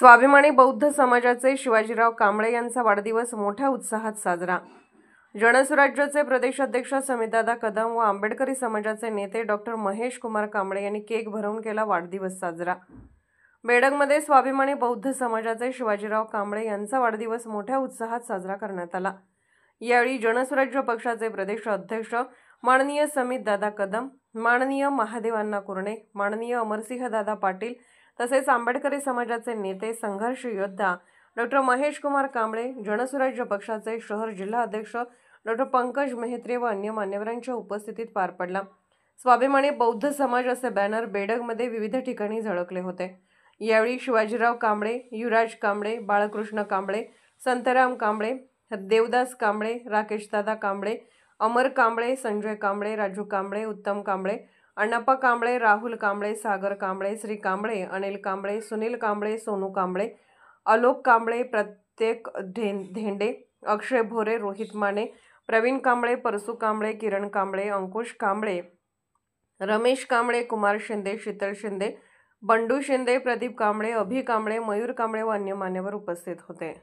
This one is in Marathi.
स्वाभिमानी बौद्ध समाजाचे शिवाजीराव कांबळे यांचा वाढदिवस मोठ्या उत्साहात साजरा। जनसुराज्याचे प्रदेशाध्यक्ष समितदादा कदम व आंबेडकरी समाजाचे नेते डॉक्टर महेश कुमार कांबळे यांनी केक भरवून केला वाढदिवस साजरा। बेडगमध्ये स्वाभिमानी बौद्ध समाजाचे शिवाजीराव कांबळे यांचा वाढदिवस मोठ्या उत्साहात साजरा करण्यात आला। यावेळी जनसुराज्य पक्षाचे प्रदेश अध्यक्ष माननीय समितदादा कदम, माननीय महादेवांना कुरणे, माननीय अमरसिंह दादा पाटील तसेच आंबेडकरी समाजाचे नेते संघर्ष योद्धा डॉक्टर महेश कुमार कांबळे, जनसुराज्य पक्षाचे शहर जिल्हा अध्यक्ष डॉक्टर पंकज मेहत्रे व अन्य मान्यवरांच्या उपस्थितीत पार पडला। स्वाभिमानी बौद्ध समाज असे बॅनर बेडगमध्ये विविध ठिकाणी झळकले होते। यावेळी शिवाजीराव कांबळे, युवराज कांबळे, बाळकृष्ण कांबळे, संतराम कांबळे, देवदास कांबळे, राकेशदादा कांबळे, अमर कांबळे, संजय कांबळे, राजू कांबळे, उत्तम कांबळे, अण्णाप्पा कांबळे, राहुल कांबळे, सागर कांबळे, श्री कांबळे, अनिल कांबळे, सुनील कांबळे, सोनू कांबळे, आलोक कांबळे, प्रत्येक धेंडे, अक्षय भोरे, रोहित माने, प्रवीण कांबळे, परसू कांबळे, किरण कांबळे, अंकुश कांबळे, रमेश कांबळे, कुमार शिंदे, शीतल शिंदे, बंडू शिंदे, प्रदीप कांबळे, अभि कांबळे, मयूर कांबळे व अन्य मान्यवर उपस्थित होते।